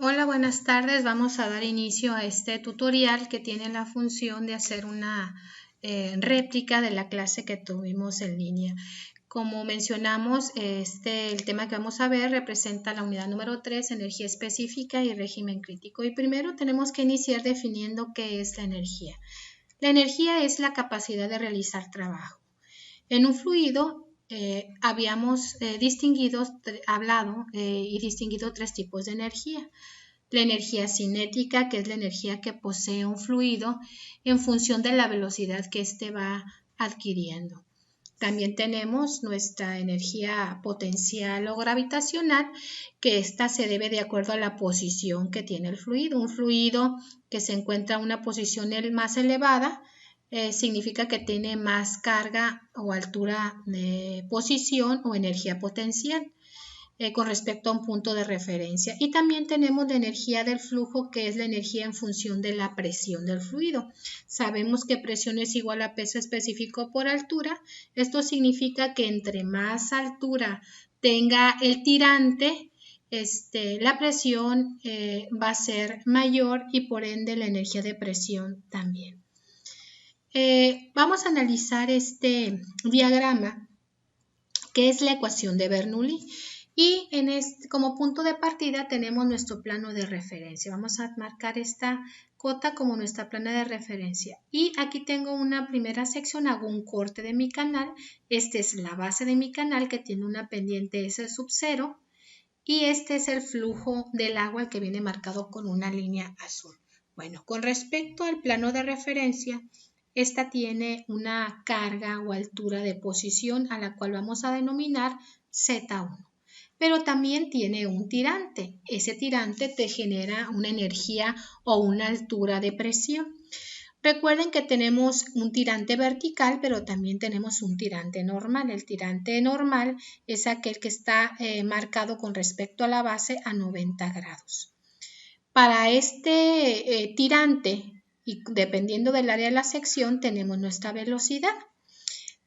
Hola, buenas tardes. Vamos a dar inicio a este tutorial que tiene la función de hacer una réplica de la clase que tuvimos en línea. Como mencionamos, el tema que vamos a ver representa la unidad número 3, energía específica y régimen crítico. Y primero tenemos que iniciar definiendo qué es la energía. La energía es la capacidad de realizar trabajo. En un fluido habíamos hablado y distinguido tres tipos de energía. La energía cinética, que es la energía que posee un fluido en función de la velocidad que éste va adquiriendo. También tenemos nuestra energía potencial o gravitacional, que ésta se debe de acuerdo a la posición que tiene el fluido. Un fluido que se encuentra en una posición más elevada significa que tiene más carga o altura de posición o energía potencial con respecto a un punto de referencia. Y también tenemos la energía del flujo, que es la energía en función de la presión del fluido. Sabemos que presión es igual a peso específico por altura. Esto significa que entre más altura tenga el tirante, la presión va a ser mayor y por ende la energía de presión también. Vamos a analizar este diagrama, que es la ecuación de Bernoulli. Y como punto de partida tenemos nuestro plano de referencia. Vamos a marcar esta cota como nuestra plana de referencia. Y aquí tengo una primera sección, hago un corte de mi canal. Esta es la base de mi canal que tiene una pendiente S sub 0. Y este es el flujo del agua que viene marcado con una línea azul. Bueno, con respecto al plano de referencia, esta tiene una carga o altura de posición a la cual vamos a denominar Z1. Pero también tiene un tirante. Ese tirante te genera una energía o una altura de presión. Recuerden que tenemos un tirante vertical, pero también tenemos un tirante normal. El tirante normal es aquel que está marcado con respecto a la base a 90 grados. Para este tirante, y dependiendo del área de la sección, tenemos nuestra velocidad.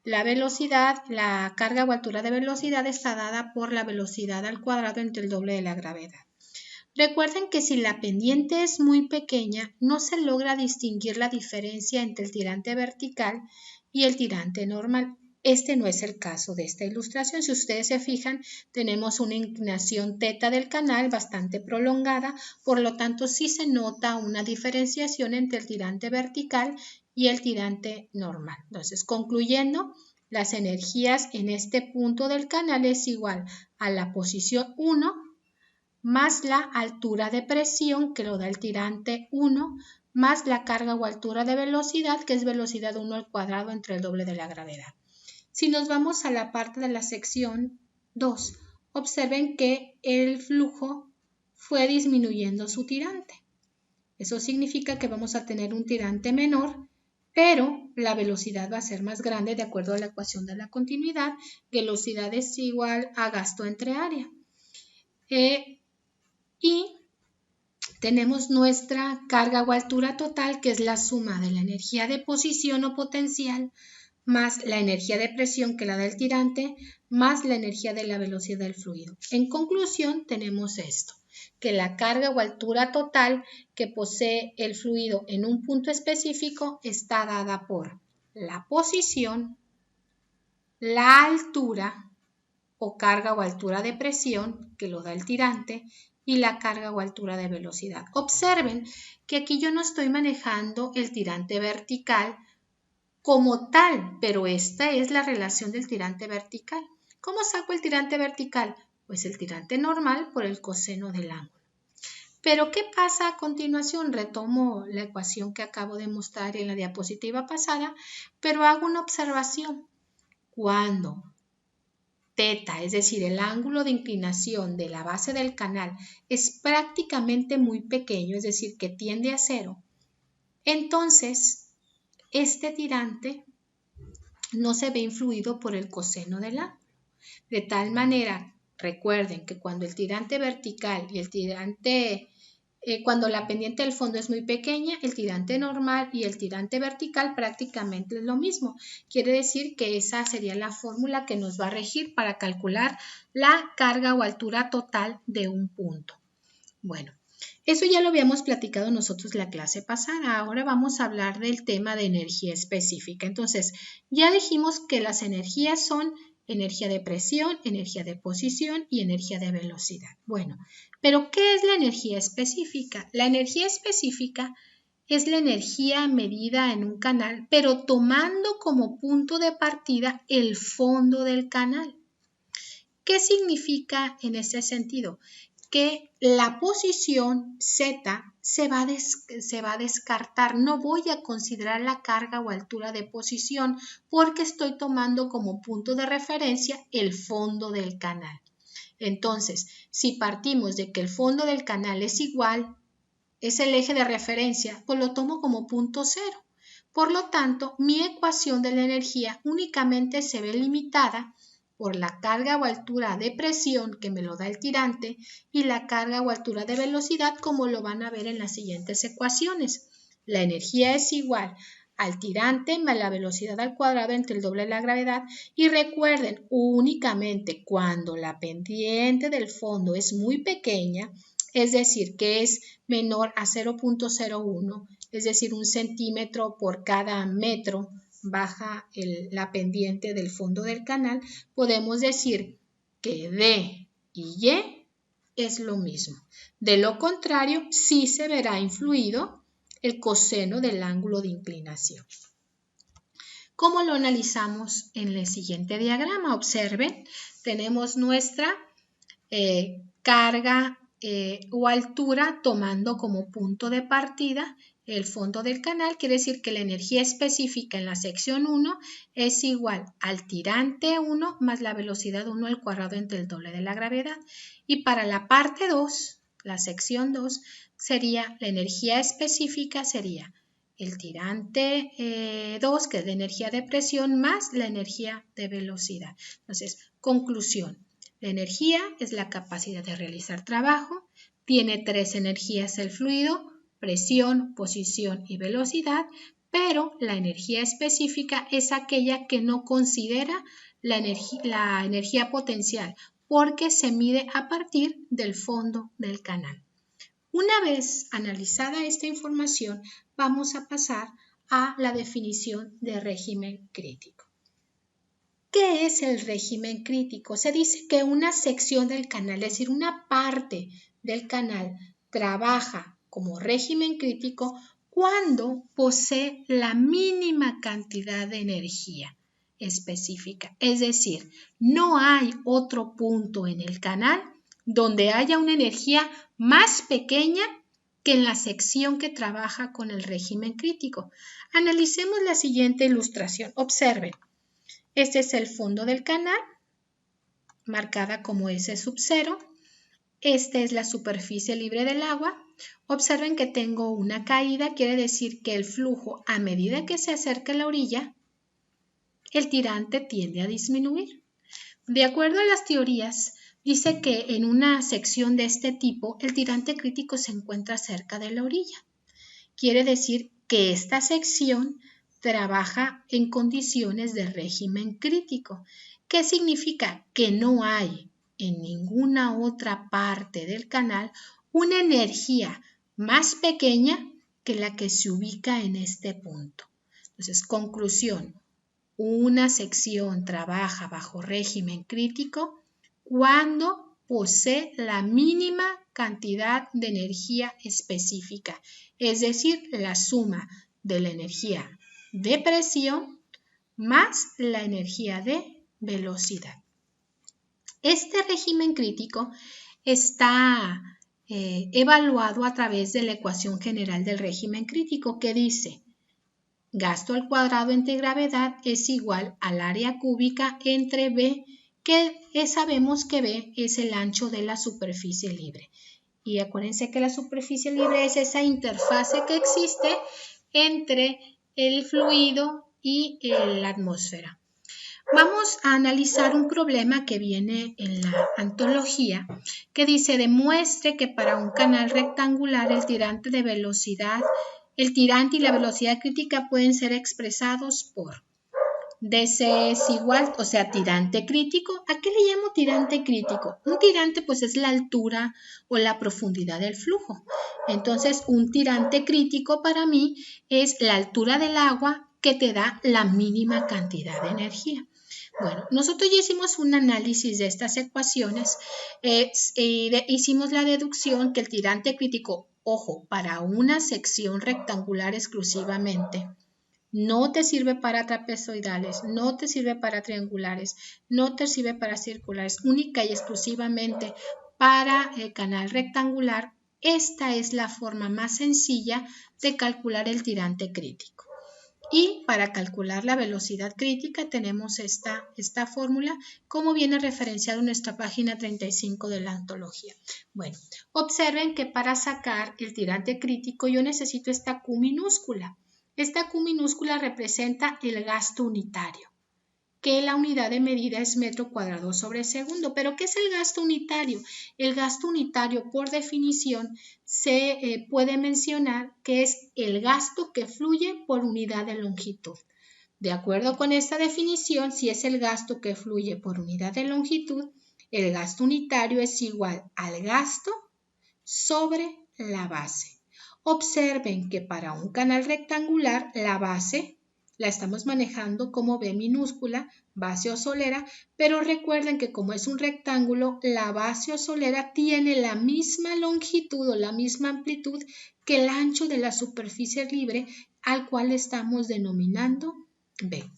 La velocidad, la carga o altura de velocidad está dada por la velocidad al cuadrado entre el doble de la gravedad. Recuerden que si la pendiente es muy pequeña, no se logra distinguir la diferencia entre el tirante vertical y el tirante normal. Este no es el caso de esta ilustración. Si ustedes se fijan, tenemos una inclinación teta del canal bastante prolongada, por lo tanto sí se nota una diferenciación entre el tirante vertical y el tirante normal. Entonces, concluyendo, las energías en este punto del canal es igual a la posición 1 más la altura de presión que lo da el tirante 1, más la carga o altura de velocidad, que es velocidad 1 al cuadrado entre el doble de la gravedad. Si nos vamos a la parte de la sección 2, observen que el flujo fue disminuyendo su tirante. Eso significa que vamos a tener un tirante menor, pero la velocidad va a ser más grande de acuerdo a la ecuación de la continuidad. Velocidad es igual a gasto entre área. Y tenemos nuestra carga o altura total, que es la suma de la energía de posición o potencial más la energía de presión que la da el tirante, más la energía de la velocidad del fluido. En conclusión, tenemos esto, que la carga o altura total que posee el fluido en un punto específico está dada por la posición, la altura o carga o altura de presión que lo da el tirante y la carga o altura de velocidad. Observen que aquí yo no estoy manejando el tirante vertical como tal, pero esta es la relación del tirante vertical. ¿Cómo saco el tirante vertical? Pues el tirante normal por el coseno del ángulo. Pero ¿qué pasa a continuación? Retomo la ecuación que acabo de mostrar en la diapositiva pasada, pero hago una observación. Cuando teta, es decir, el ángulo de inclinación de la base del canal es prácticamente muy pequeño, es decir, que tiende a cero, entonces este tirante no se ve influido por el coseno del ángulo. De tal manera, recuerden que cuando el tirante vertical y el tirante, cuando la pendiente del fondo es muy pequeña, el tirante normal y el tirante vertical prácticamente es lo mismo. Quiere decir que esa sería la fórmula que nos va a regir para calcular la carga o altura total de un punto. Bueno, Eso ya lo habíamos platicado nosotros la clase pasada. Ahora vamos a hablar del tema de energía específica. Entonces, ya dijimos que las energías son energía de presión, energía de posición y energía de velocidad. Bueno, pero ¿qué es la energía específica? La energía específica es la energía medida en un canal, pero tomando como punto de partida el fondo del canal. ¿Qué significa en ese sentido? Que la posición Z se va a descartar. No voy a considerar la carga o altura de posición porque estoy tomando como punto de referencia el fondo del canal. Entonces, si partimos de que el fondo del canal es igual, es el eje de referencia, pues lo tomo como punto cero. Por lo tanto, mi ecuación de la energía únicamente se ve limitada por la carga o altura de presión que me lo da el tirante y la carga o altura de velocidad como lo van a ver en las siguientes ecuaciones. La energía es igual al tirante más la velocidad al cuadrado entre el doble de la gravedad y recuerden únicamente cuando la pendiente del fondo es muy pequeña, es decir, que es menor a 0.01, es decir, 1 centímetro por cada metro baja la pendiente del fondo del canal, podemos decir que D y Y es lo mismo. De lo contrario, sí se verá influido el coseno del ángulo de inclinación. ¿Cómo lo analizamos en el siguiente diagrama? Observen, tenemos nuestra carga o altura tomando como punto de partida el fondo del canal. Quiere decir que la energía específica en la sección 1 es igual al tirante 1 más la velocidad 1 al cuadrado entre el doble de la gravedad. Y para la parte 2, la sección 2, sería la energía específica sería el tirante 2, que es la energía de presión, más la energía de velocidad. Entonces, conclusión. La energía es la capacidad de realizar trabajo, tiene 3 energías el fluido, presión, posición y velocidad, pero la energía específica es aquella que no considera la energía potencial porque se mide a partir del fondo del canal. Una vez analizada esta información, vamos a pasar a la definición de régimen crítico. ¿Qué es el régimen crítico? Se dice que una sección del canal, es decir, una parte del canal, trabaja como régimen crítico cuando posee la mínima cantidad de energía específica. Es decir, no hay otro punto en el canal donde haya una energía más pequeña que en la sección que trabaja con el régimen crítico. Analicemos la siguiente ilustración. Observen. Este es el fondo del canal, marcada como S sub 0. Esta es la superficie libre del agua. Observen que tengo una caída, quiere decir que el flujo, a medida que se acerca a la orilla, el tirante tiende a disminuir. De acuerdo a las teorías, dice que en una sección de este tipo, el tirante crítico se encuentra cerca de la orilla. Quiere decir que esta sección trabaja en condiciones de régimen crítico. ¿Qué significa? Que no hay en ninguna otra parte del canal una energía más pequeña que la que se ubica en este punto. Entonces, conclusión, una sección trabaja bajo régimen crítico cuando posee la mínima cantidad de energía específica, es decir, la suma de la energía de presión más la energía de velocidad. Este régimen crítico está evaluado a través de la ecuación general del régimen crítico que dice gasto al cuadrado entre gravedad es igual al área cúbica entre B, que sabemos que B es el ancho de la superficie libre. Y acuérdense que la superficie libre es esa interfase que existe entre el fluido y la atmósfera. Vamos a analizar un problema que viene en la antología que dice demuestre que para un canal rectangular el tirante y la velocidad crítica pueden ser expresados por DC es igual, o sea, tirante crítico. ¿A qué le llamo tirante crítico? Un tirante pues es la altura o la profundidad del flujo. Entonces, un tirante crítico para mí es la altura del agua que te da la mínima cantidad de energía. Bueno, nosotros ya hicimos un análisis de estas ecuaciones y hicimos la deducción que el tirante crítico, ojo, para una sección rectangular exclusivamente, no te sirve para trapezoidales, no te sirve para triangulares, no te sirve para circulares, única y exclusivamente para el canal rectangular. Esta es la forma más sencilla de calcular el tirante crítico. Y para calcular la velocidad crítica tenemos esta fórmula, como viene referenciado en nuestra página 35 de la antología. Bueno, observen que para sacar el tirante crítico yo necesito esta Q minúscula. Esta Q minúscula representa el gasto unitario, que la unidad de medida es metro cuadrado sobre segundo. ¿Pero qué es el gasto unitario? El gasto unitario, por definición, se puede mencionar que es el gasto que fluye por unidad de longitud. De acuerdo con esta definición, si es el gasto que fluye por unidad de longitud, el gasto unitario es igual al gasto sobre la base. Observen que para un canal rectangular, la base la estamos manejando como B minúscula, base o solera, pero recuerden que como es un rectángulo, la base o solera tiene la misma longitud o la misma amplitud que el ancho de la superficie libre, al cual estamos denominando B.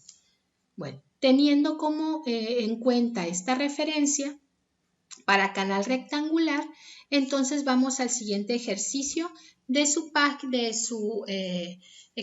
Bueno, teniendo como en cuenta esta referencia para canal rectangular, entonces vamos al siguiente ejercicio de su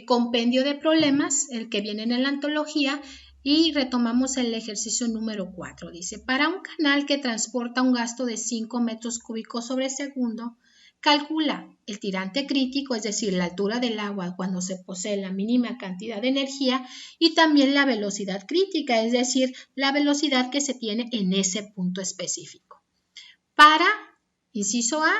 compendio de problemas, el que viene en la antología, y retomamos el ejercicio número 4. Dice, para un canal que transporta un gasto de 5 metros cúbicos sobre segundo, calcula el tirante crítico, es decir, la altura del agua cuando se posee la mínima cantidad de energía, y también la velocidad crítica, es decir, la velocidad que se tiene en ese punto específico. Para, inciso A,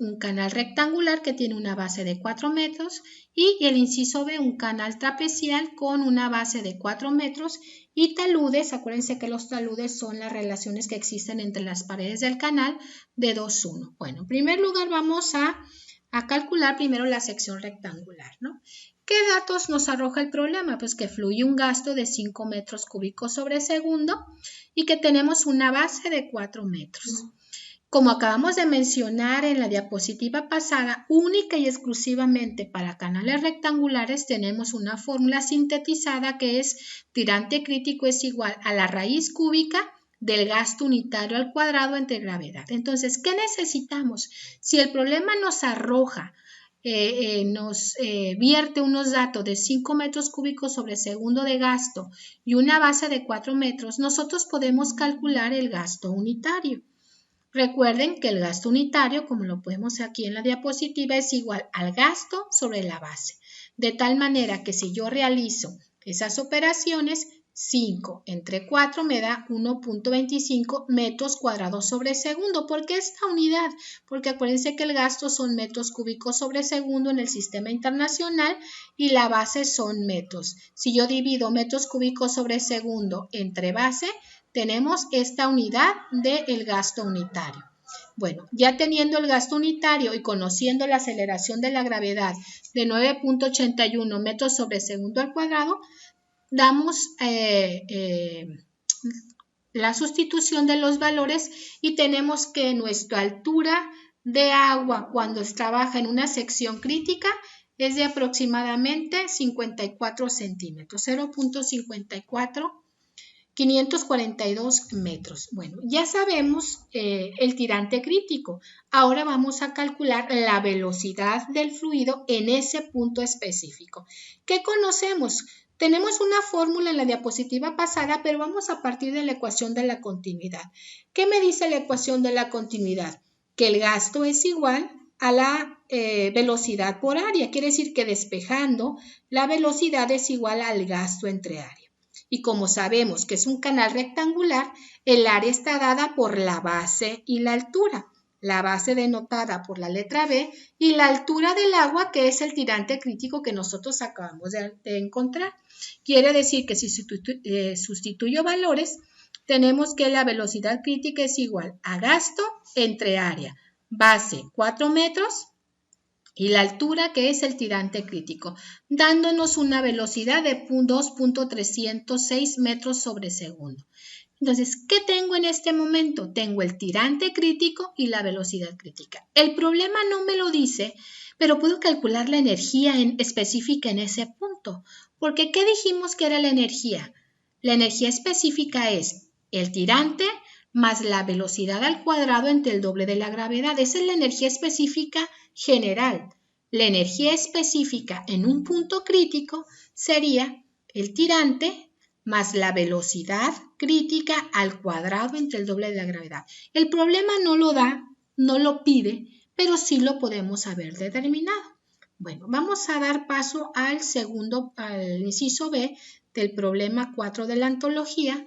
un canal rectangular que tiene una base de 4 metros y el inciso B, un canal trapezial con una base de 4 metros y taludes. Acuérdense que los taludes son las relaciones que existen entre las paredes del canal de 2,1. Bueno, en primer lugar vamos a calcular primero la sección rectangular, ¿no? ¿Qué datos nos arroja el problema? Pues que fluye un gasto de 5 metros cúbicos sobre segundo y que tenemos una base de 4 metros. Como acabamos de mencionar en la diapositiva pasada, única y exclusivamente para canales rectangulares tenemos una fórmula sintetizada que es tirante crítico es igual a la raíz cúbica del gasto unitario al cuadrado entre gravedad. Entonces, ¿qué necesitamos? Si el problema nos arroja, nos vierte unos datos de 5 metros cúbicos sobre segundo de gasto y una base de 4 metros, nosotros podemos calcular el gasto unitario. Recuerden que el gasto unitario, como lo podemos ver aquí en la diapositiva, es igual al gasto sobre la base. De tal manera que si yo realizo esas operaciones, 5 entre 4 me da 1.25 metros cuadrados sobre segundo. ¿Por qué esta unidad? Porque acuérdense que el gasto son metros cúbicos sobre segundo en el sistema internacional y la base son metros. Si yo divido metros cúbicos sobre segundo entre base, tenemos esta unidad del gasto unitario. Bueno, ya teniendo el gasto unitario y conociendo la aceleración de la gravedad de 9.81 metros sobre segundo al cuadrado, damos la sustitución de los valores y tenemos que nuestra altura de agua cuando trabaja en una sección crítica es de aproximadamente 54 centímetros, 0.54 542 metros. Bueno, ya sabemos el tirante crítico. Ahora vamos a calcular la velocidad del fluido en ese punto específico. ¿Qué conocemos? Tenemos una fórmula en la diapositiva pasada, pero vamos a partir de la ecuación de la continuidad. ¿Qué me dice la ecuación de la continuidad? Que el gasto es igual a la velocidad por área. Quiere decir que despejando, la velocidad es igual al gasto entre área. Y como sabemos que es un canal rectangular, el área está dada por la base y la altura. la base denotada por la letra B, y la altura del agua, que es el tirante crítico que nosotros acabamos de encontrar. Quiere decir que si sustituyo valores, tenemos que la velocidad crítica es igual a gasto entre área, base 4 metros, y la altura, que es el tirante crítico, dándonos una velocidad de 2.306 metros sobre segundo. Entonces, ¿qué tengo en este momento? Tengo el tirante crítico y la velocidad crítica. El problema no me lo dice, pero puedo calcular la energía específica en ese punto. Porque, ¿qué dijimos que era la energía? La energía específica es el tirante más la velocidad al cuadrado entre el doble de la gravedad. Esa es la energía específica general. La energía específica en un punto crítico sería el tirante más la velocidad crítica al cuadrado entre el doble de la gravedad. El problema no lo da, no lo pide, pero sí lo podemos haber determinado. Bueno, vamos a dar paso al inciso B del problema 4 de la antología,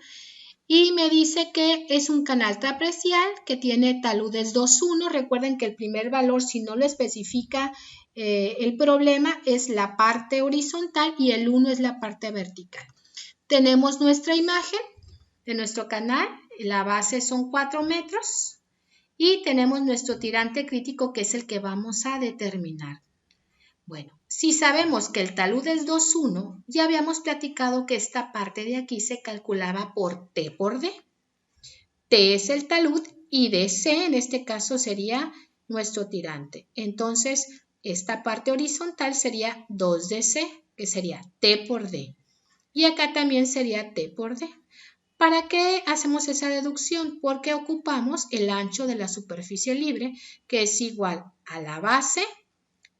y me dice que es un canal trapezial que tiene taludes 2,1. Recuerden que el primer valor, si no lo especifica el problema, es la parte horizontal y el 1 es la parte vertical. Tenemos nuestra imagen de nuestro canal, la base son 4 metros y tenemos nuestro tirante crítico, que es el que vamos a determinar. Bueno, si sabemos que el talud es 2,1, ya habíamos platicado que esta parte de aquí se calculaba por T por D. T es el talud y DC en este caso sería nuestro tirante. Entonces, esta parte horizontal sería 2DC, que sería T por D. Y acá también sería T por D. ¿Para qué hacemos esa deducción? Porque ocupamos el ancho de la superficie libre, que es igual a la base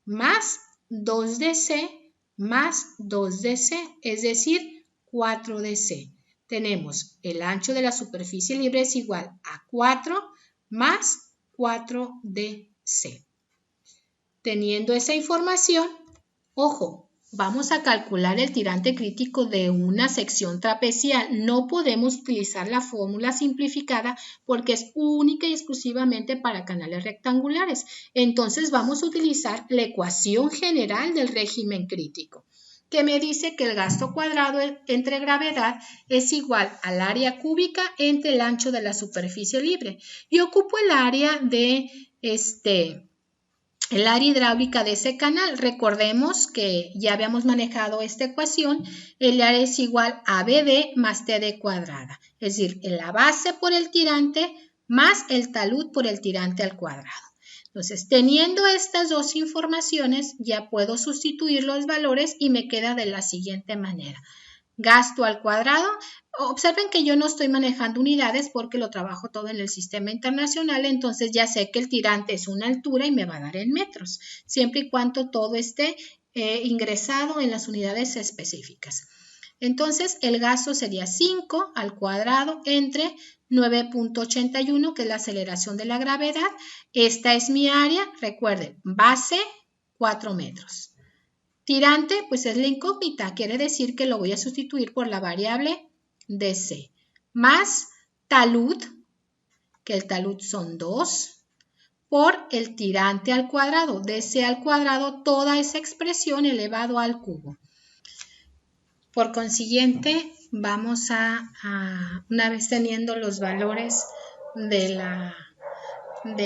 más 2DC más 2DC, es decir, 4DC. Tenemos el ancho de la superficie libre es igual a 4 más 4DC. Teniendo esa información, ojo, vamos a calcular el tirante crítico de una sección trapezial. No podemos utilizar la fórmula simplificada porque es única y exclusivamente para canales rectangulares. Entonces vamos a utilizar la ecuación general del régimen crítico, que me dice que el gasto cuadrado entre gravedad es igual al área cúbica entre el ancho de la superficie libre. Y ocupo el área de el área hidráulica de ese canal. Recordemos que ya habíamos manejado esta ecuación. El área es igual a BD más TD cuadrada. Es decir, la base por el tirante más el talud por el tirante al cuadrado. Entonces, teniendo estas dos informaciones, ya puedo sustituir los valores y me queda de la siguiente manera. Gasto al cuadrado. Observen que yo no estoy manejando unidades porque lo trabajo todo en el sistema internacional, entonces ya sé que el tirante es una altura y me va a dar en metros, siempre y cuando todo esté ingresado en las unidades específicas. Entonces el gasto sería 5 al cuadrado entre 9.81, que es la aceleración de la gravedad. Esta es mi área, recuerden, base 4 metros. Tirante, pues es la incógnita, quiere decir que lo voy a sustituir por la variable DC, más talud, que el talud son 2, por el tirante al cuadrado, DC al cuadrado, toda esa expresión elevado al cubo. Por consiguiente, vamos una vez teniendo los valores de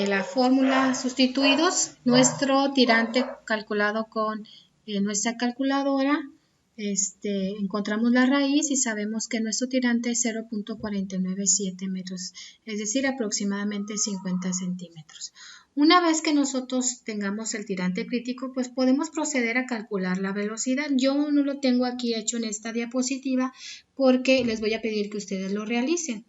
la fórmula sustituidos, nuestro tirante calculado con nuestra calculadora, encontramos la raíz y sabemos que nuestro tirante es 0.497 metros, es decir, aproximadamente 50 centímetros. Una vez que nosotros tengamos el tirante crítico, pues podemos proceder a calcular la velocidad. Yo no lo tengo aquí hecho en esta diapositiva porque les voy a pedir que ustedes lo realicen.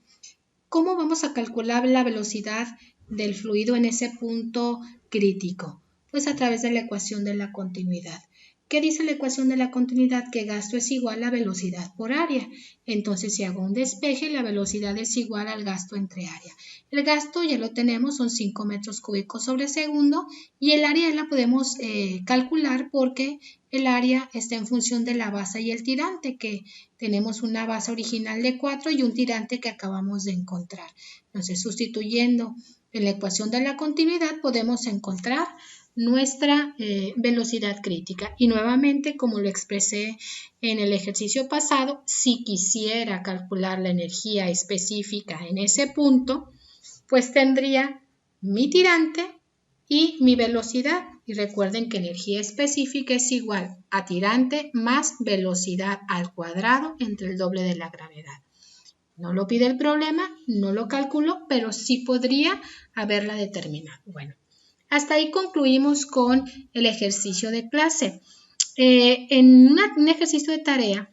¿Cómo vamos a calcular la velocidad del fluido en ese punto crítico? Pues a través de la ecuación de la continuidad. ¿Qué dice la ecuación de la continuidad? Que gasto es igual a velocidad por área. Entonces, si hago un despeje, la velocidad es igual al gasto entre área. El gasto ya lo tenemos, son 5 metros cúbicos sobre segundo, y el área la podemos calcular porque el área está en función de la base y el tirante, que tenemos una base original de 4 y un tirante que acabamos de encontrar. Entonces, sustituyendo en la ecuación de la continuidad, podemos encontrar nuestra velocidad crítica. Y nuevamente, como lo expresé en el ejercicio pasado, si quisiera calcular la energía específica en ese punto, pues tendría mi tirante y mi velocidad. Y recuerden que energía específica es igual a tirante más velocidad al cuadrado entre el doble de la gravedad. No lo pide el problema, no lo calculo, pero sí podría haberla determinado. Bueno, hasta ahí concluimos con el ejercicio de clase. En un ejercicio de tarea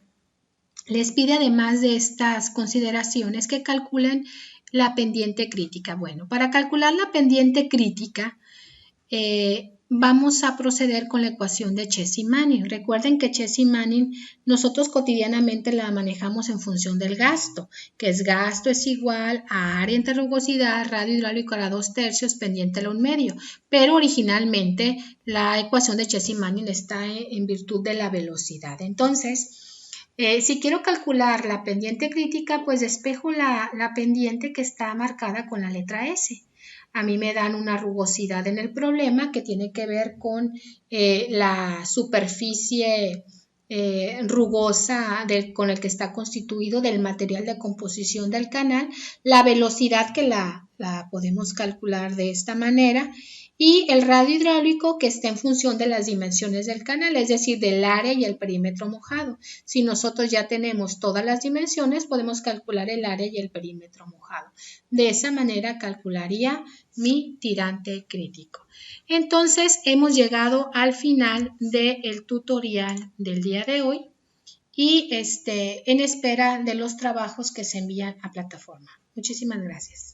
les pide, además de estas consideraciones, que calculen la pendiente crítica. Bueno, para calcular la pendiente crítica vamos a proceder con la ecuación de Chess-Manning. Recuerden que Chess-Manning nosotros cotidianamente la manejamos en función del gasto, que es gasto es igual a área entre rugosidad, radio hidráulico a la 2/3, pendiente a la 1/2. Pero originalmente la ecuación de Chess-Manning está en virtud de la velocidad. Entonces, si quiero calcular la pendiente crítica, pues despejo la pendiente que está marcada con la letra S. A mí me dan una rugosidad en el problema que tiene que ver con la superficie rugosa con el que está constituido del material de composición del canal, la velocidad que la podemos calcular de esta manera, y el radio hidráulico que está en función de las dimensiones del canal, es decir, del área y el perímetro mojado. Si nosotros ya tenemos todas las dimensiones, podemos calcular el área y el perímetro mojado. De esa manera calcularía mi tirante crítico. Entonces, hemos llegado al final del tutorial del día de hoy y en espera de los trabajos que se envían a plataforma. Muchísimas gracias.